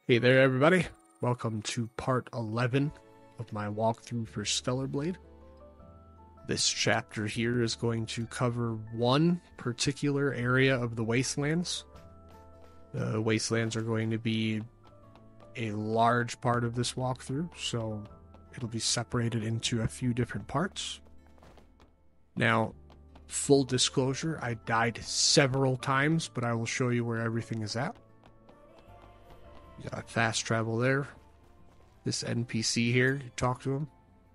Hey there, everybody. Welcome to part 11 of my walkthrough for Stellar Blade. This chapter here is going to cover one particular area of the Wastelands. The Wastelands are going to be a large part of this walkthrough, so it'll be separated into a few different parts. Now, full disclosure, I died several times, but I will show you where everything is at. You got fast travel there. This NPC here, you talk to him.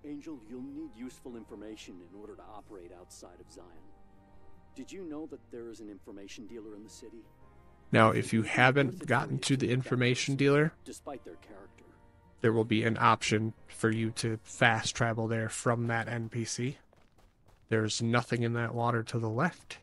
Angel, you'll need useful information in order to operate outside of Zion. Did you know that there is an information dealer in the city? Now, if you haven't gotten to the information dealer, despite their character, there will be an option for you to fast travel there from that NPC. There's nothing in that water to the left.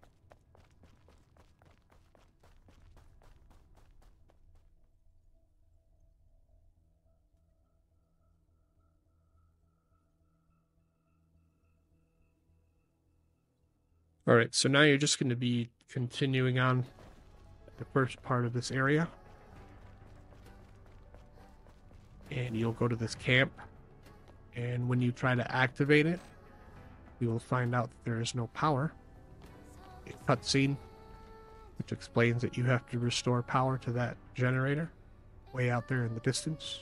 Alright, so now you're just going to be continuing on the first part of this area. And you'll go to this camp. And when you try to activate it, you will find out that there is no power. A cutscene, which explains that you have to restore power to that generator way out there in the distance.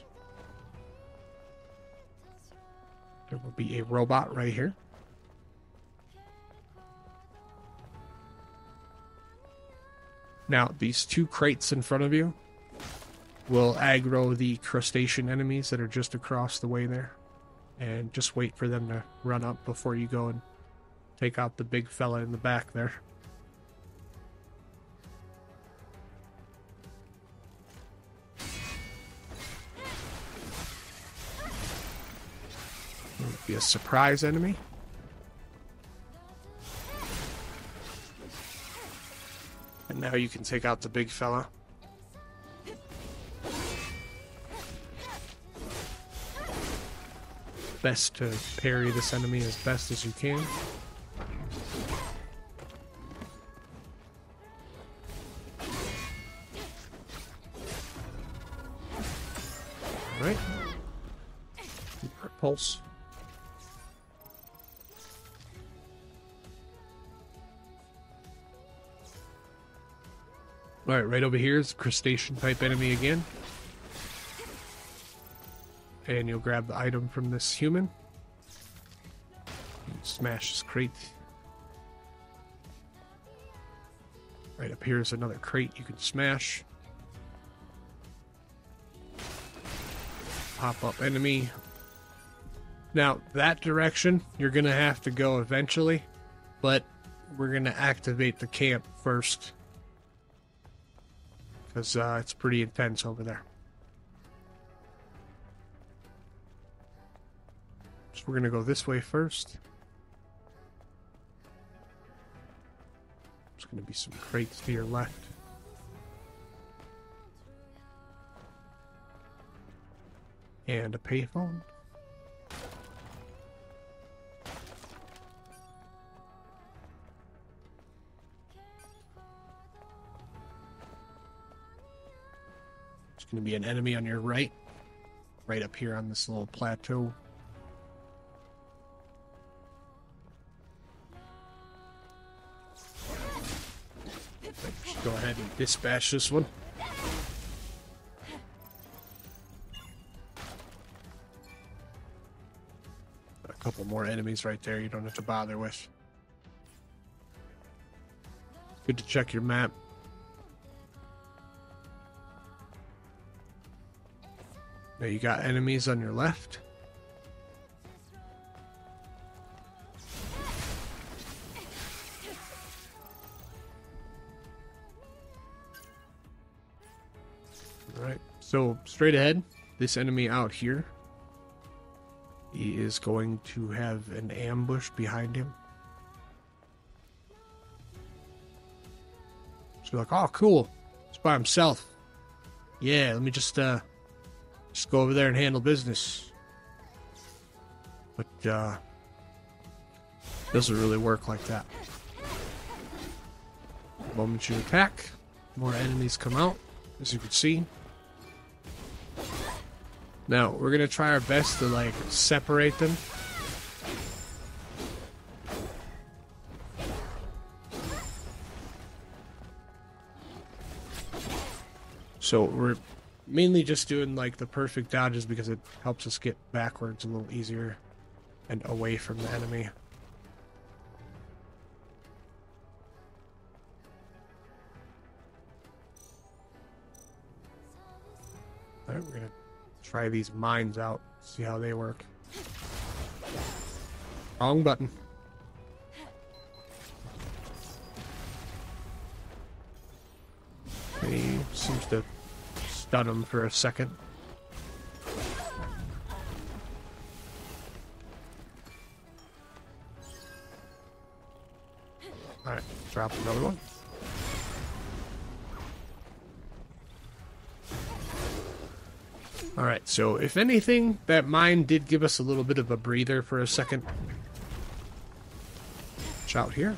There will be a robot right here. Now, these two crates in front of you will aggro the crustacean enemies that are just across the way there. And just wait for them to run up before you go and take out the big fella in the back there. There'll be a surprise enemy. And now you can take out the big fella. Best to parry this enemy as best as you can. Alright. Pulse. Alright, right over here is crustacean type enemy again. And you'll grab the item from this human. Smash this crate. Right up here is another crate you can smash. Pop up enemy. Now, that direction you're going to have to go eventually, but we're going to activate the camp first. Because it's pretty intense over there. So we're going to go this way first. There's going to be some crates to your left. And a payphone. There's going to be an enemy on your right. Right up here on this little plateau. Just go ahead and dispatch this one. A couple more enemies right there you don't have to bother with. Good to check your map. Now you got enemies on your left. Alright, so straight ahead, this enemy out here, he is going to have an ambush behind him. So you're like, oh cool, he's by himself. Yeah, let me just go over there and handle business. But doesn't really work like that. The moment you attack, more enemies come out, as you can see. Now, we're going to try our best to, like, separate them. So we're mainly just doing, like, the perfect dodges because it helps us get backwards a little easier and away from the enemy. Alright, we're going to try these mines out, see how they work. Wrong button. He seems to stun him for a second. Alright, drop another one. Alright, so if anything, that mine did give us a little bit of a breather for a second. Watch out here.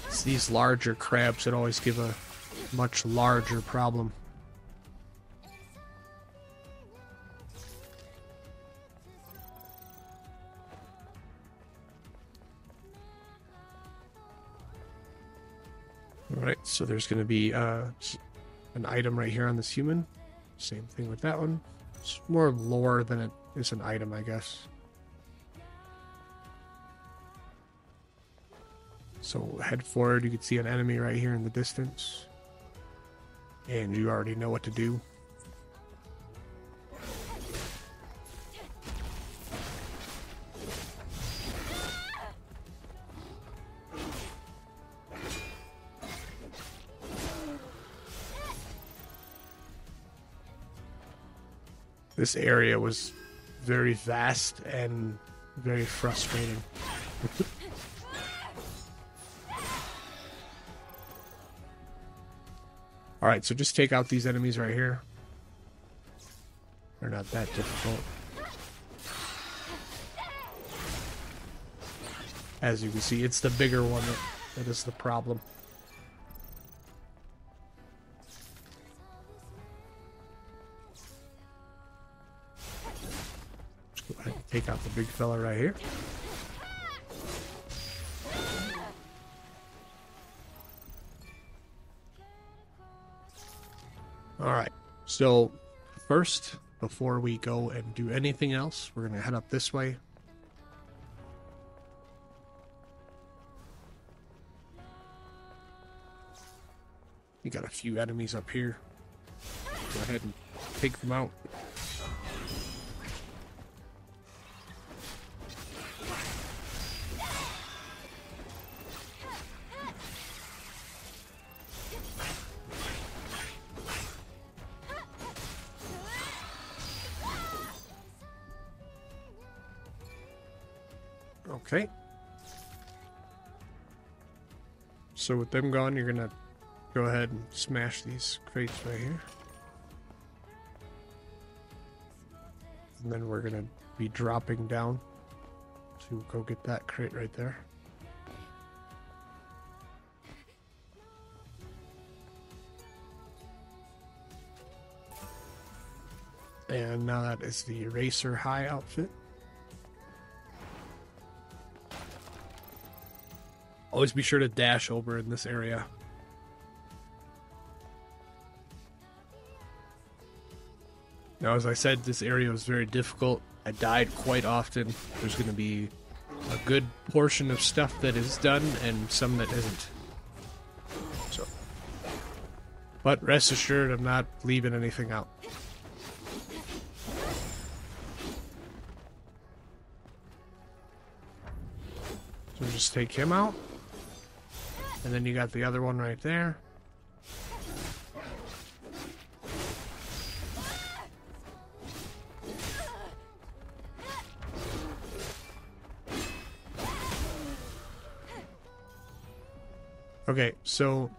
It's these larger crabs that always give a much larger problem. Alright, so there's going to be an item right here on this human. Same thing with that one. It's more lore than it is an item, I guess. So head forward, you can see an enemy right here in the distance. And you already know what to do. This area was very vast and very frustrating. Alright, so just take out these enemies right here. They're not that difficult. As you can see, it's the bigger one that is the problem. Let's go ahead and take out the big fella right here. Alright, so first, before we go and do anything else, we're going to head up this way. You got a few enemies up here. Go ahead and take them out. Okay. So with them gone, you're gonna go ahead and smash these crates right here. And then we're gonna be dropping down to go get that crate right there. And now that is the Eraser High outfit. Always be sure to dash over in this area. Now, as I said, this area was very difficult. I died quite often. There's going to be a good portion of stuff that is done and some that isn't. So, but rest assured, I'm not leaving anything out. So just take him out. And then you got the other one right there. Okay, so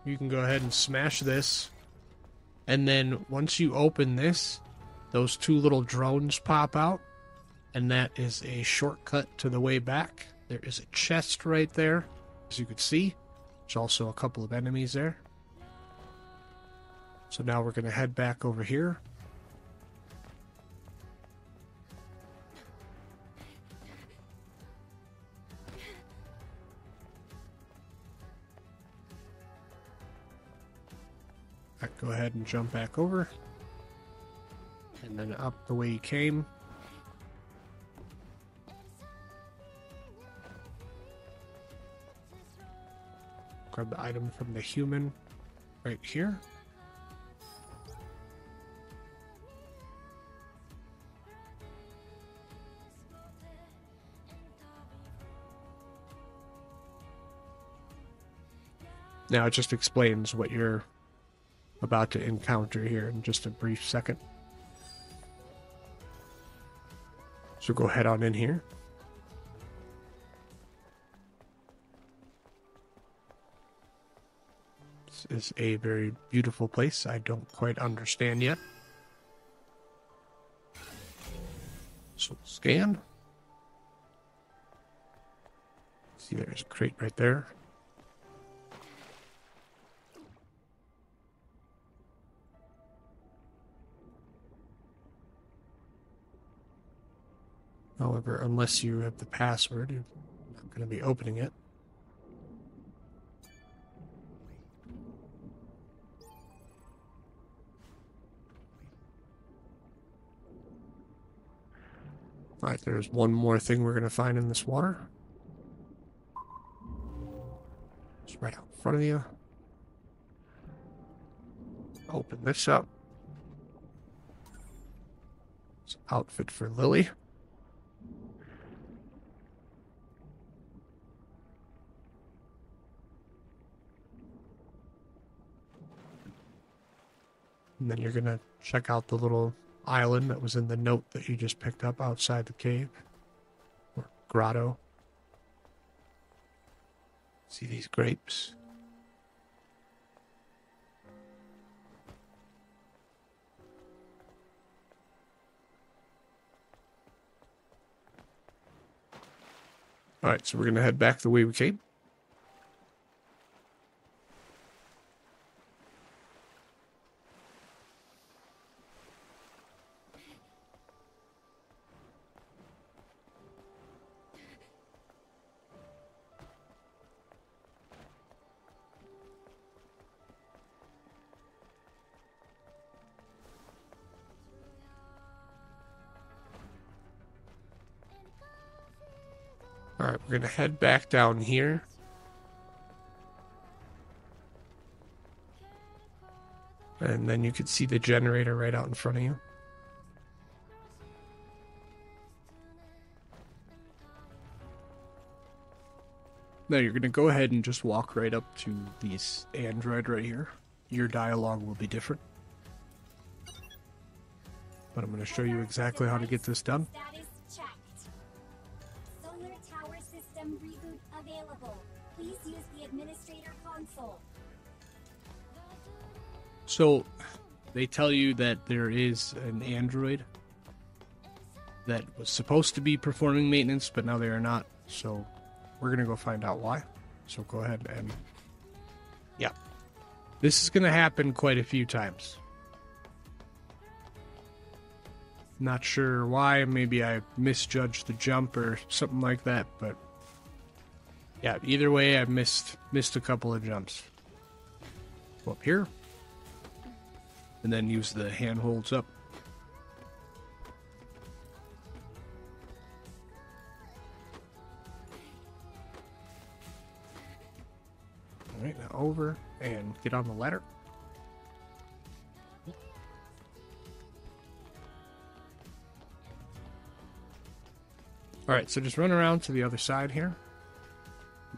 you can go ahead and smash this. And then once you open this, those two little drones pop out. And that is a shortcut to the way back. There is a chest right there, as you can see. There's also a couple of enemies there. So now we're going to head back over here. Go ahead and jump back over. And then up the way you came. Grab the item from the human right here. Now it just explains what you're about to encounter here in just a brief second. So go head on in here. This is a very beautiful place I don't quite understand yet. So scan. See, there's a crate right there. However, unless you have the password, you're not going to be opening it. Alright, there's one more thing we're going to find in this water. It's right out in front of you. Open this up. It's an outfit for Lily. And then you're going to check out the little island that was in the note that you just picked up outside the cave. Or grotto. See these grapes? Alright, so we're going to head back the way we came. Alright, we're going to head back down here. And then you can see the generator right out in front of you. Now you're going to go ahead and just walk right up to this android right here. Your dialogue will be different. But I'm going to show you exactly how to get this done. Available. Please use the administrator console. So, they tell you that there is an android that was supposed to be performing maintenance, but now they are not. So, we're going to go find out why. So, go ahead and... yeah. This is going to happen quite a few times. Not sure why. Maybe I misjudged the jump or something like that, but... yeah, either way, I missed a couple of jumps. Go up here. And then use the handholds up. Alright, now over and get on the ladder. Alright, so just run around to the other side here.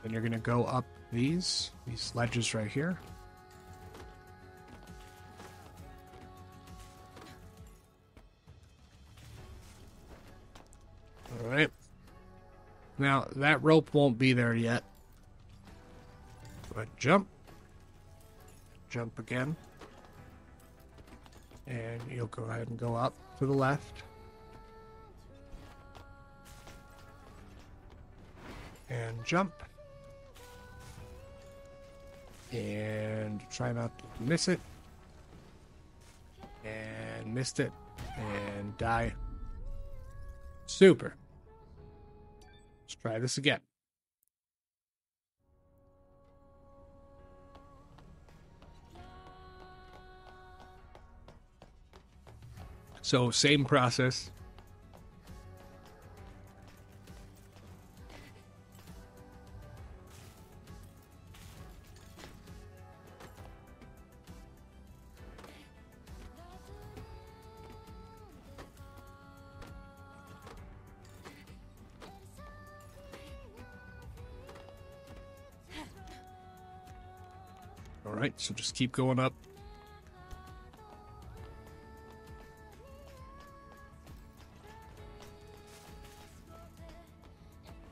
Then you're going to go up these ledges right here. Alright. Now, that rope won't be there yet. Go ahead and jump. Jump again. And you'll go ahead and go up to the left. And jump. And try not to miss it. missed it. And die. Super. Let's try this again. So, same process. All right, so just keep going up.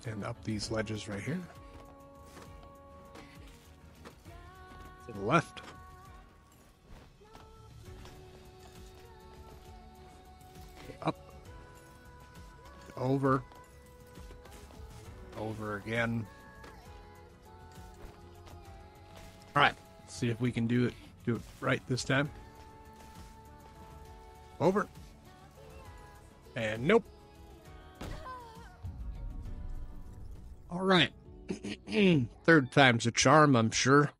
And up these ledges right here. To the left. Up. Over. Over again. All right. Let's see if we can do it right this time. Over. And nope. All right. Third time's a charm, I'm sure.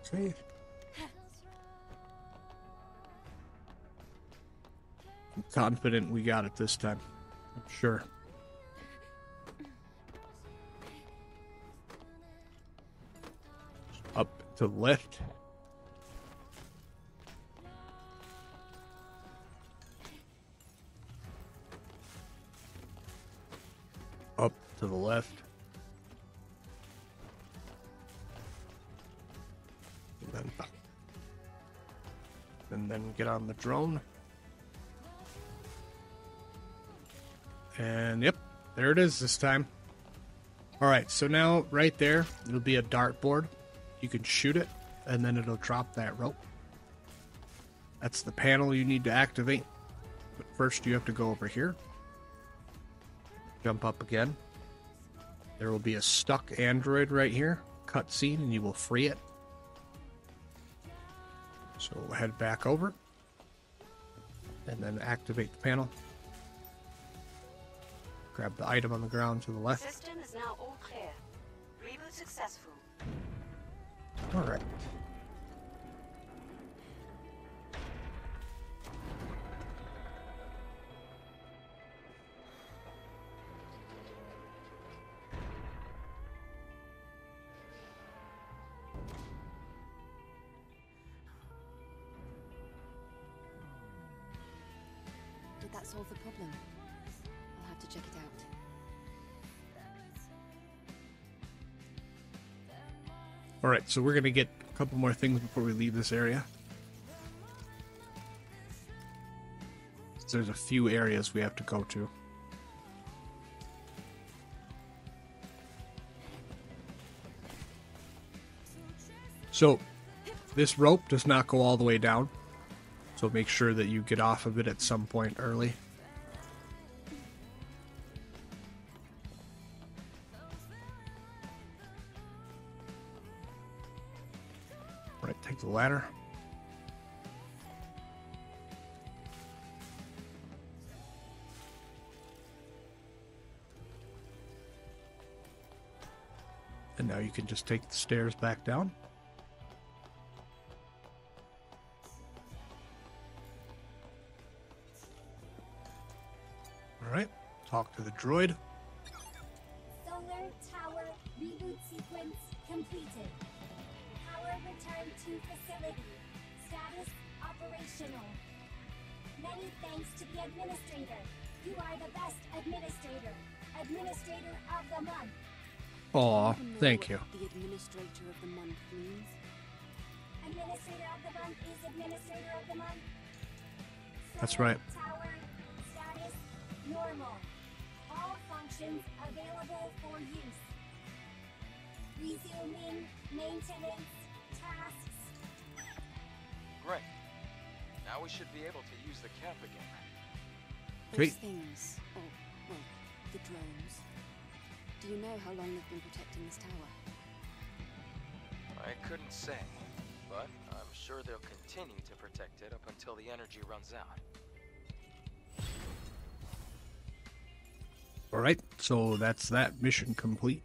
Okay. I'm confident we got it this time. I'm sure. Up to the left. Up to the left. And then get on the drone. And yep, there it is this time. All right, so now right there, it'll be a dartboard. You can shoot it, and then it'll drop that rope. That's the panel you need to activate. But first, you have to go over here. Jump up again. There will be a stuck android right here. Cutscene, and you will free it. So we'll head back over. And then activate the panel. Grab the item on the ground to the left. System is now all clear. Reboot successful. All right. Did that solve the problem? I'll have to check it out. All right, so we're going to get a couple more things before we leave this area. There's a few areas we have to go to. So, this rope does not go all the way down. So make sure that you get off of it at some point early. All right, take the ladder. And now you can just take the stairs back down. Alright, talk to the droid. Solar tower reboot sequence completed. Power return to facility. Status operational. Many thanks to the administrator. You are the best administrator. Administrator of the month. Aw, thank you. The administrator of the month means? Administrator of the month is administrator of the month. That's right. Tower status normal. All functions available for use. Resuming maintenance tasks. Great. Now we should be able to use the camp again. Those Great. things, or, well, the drones. Do you know how long they've been protecting this tower? I couldn't say, but I'm sure they'll continue to protect it up until the energy runs out. All right, so that's that mission complete.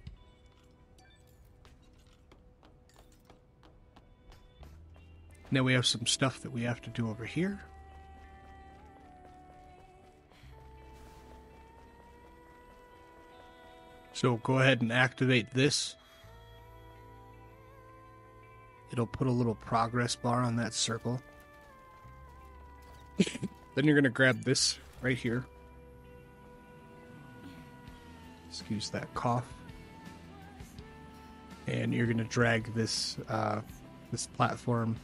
Now we have some stuff that we have to do over here. So go ahead and activate this. It'll put a little progress bar on that circle. Then you're going to grab this right here. Excuse that cough. And you're going to drag this this platform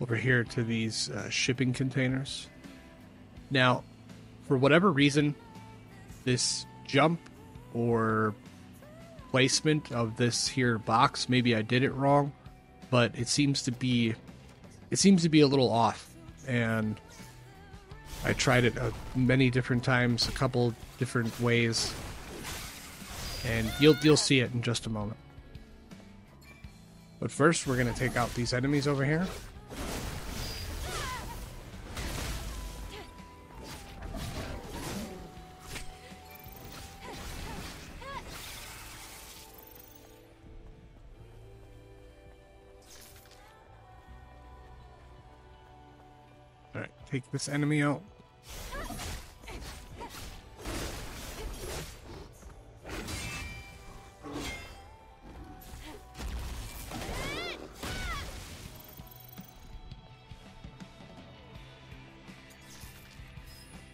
over here to these shipping containers. Now, for whatever reason, this jump or placement of this here box, maybe I did it wrong, but it seems to be a little off, and I tried it many different times, a couple different ways, and you'll see it in just a moment. But first, we're going to take out these enemies over here. Alright, take this enemy out.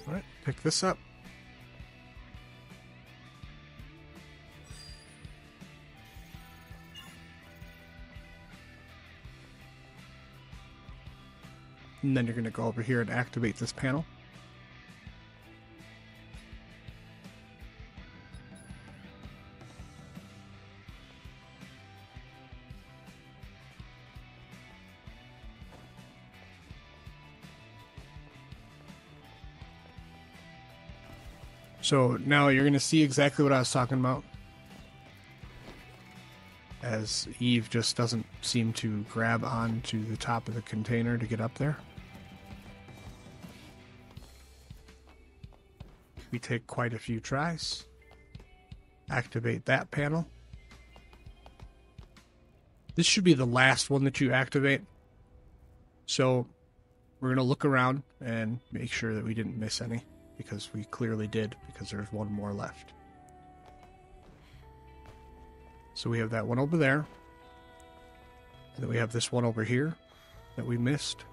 Alright, pick this up. And then you're going to go over here and activate this panel. So now you're going to see exactly what I was talking about. As Eve just doesn't seem to grab onto the top of the container to get up there. We take quite a few tries. Activate that panel. This should be the last one that you activate. So we're going to look around and make sure that we didn't miss any, because we clearly did, because there's one more left. So we have that one over there. And then we have this one over here that we missed.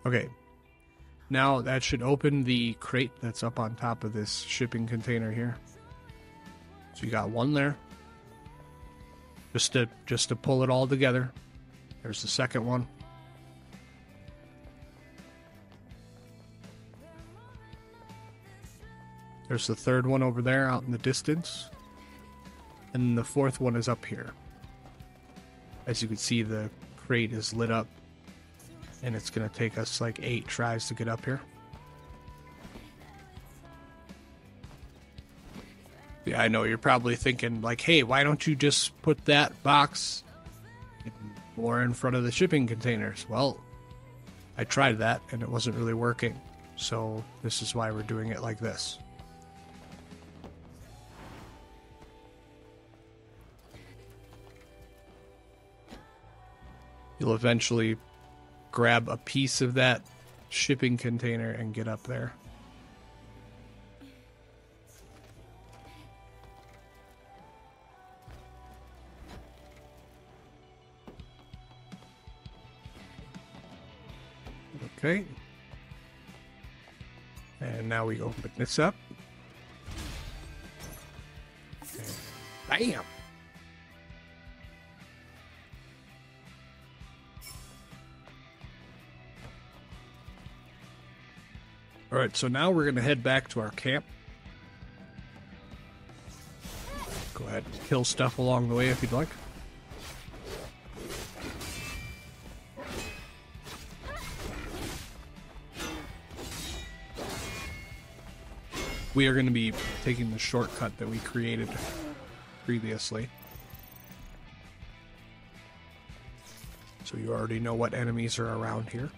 Okay. Now that should open the crate that's up on top of this shipping container here. So you got one there. Just to pull it all together. There's the second one. There's the third one over there out in the distance. And the fourth one is up here. As you can see, the crate is lit up. And it's going to take us like 8 tries to get up here. Yeah, I know you're probably thinking like, hey, why don't you just put that box more in front of the shipping containers? Well, I tried that and it wasn't really working. So this is why we're doing it like this. You'll eventually grab a piece of that shipping container and get up there. Okay. And now we open this up. And bam! Alright, so now we're going to head back to our camp. Go ahead and kill stuff along the way if you'd like. We are going to be taking the shortcut that we created previously. So you already know what enemies are around here.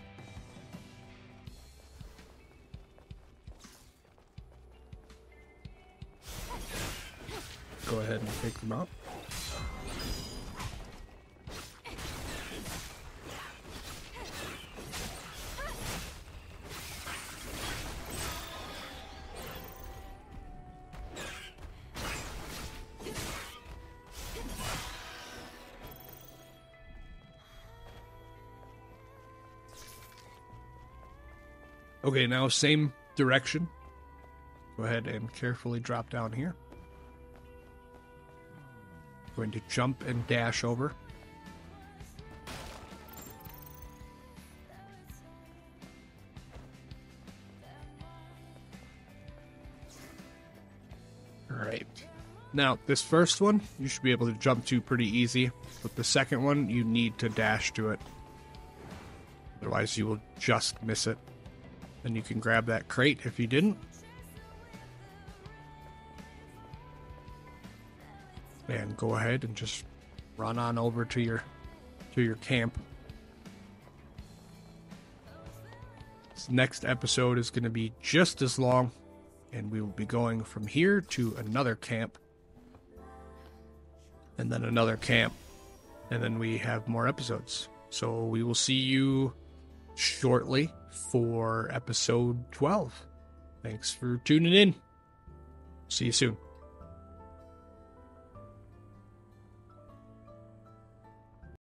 Go ahead and take them out. Okay, now same direction. Go ahead and carefully drop down here. Going to jump and dash over. Alright. Now, this first one, you should be able to jump to pretty easy. But the second one, you need to dash to it. Otherwise, you will just miss it. Then you can grab that crate if you didn't. And go ahead and just run on over to your camp. This next episode is going to be just as long, and we will be going from here to another camp, and then another camp, and then we have more episodes. So we will see you shortly for episode 12. Thanks for tuning in. See you soon.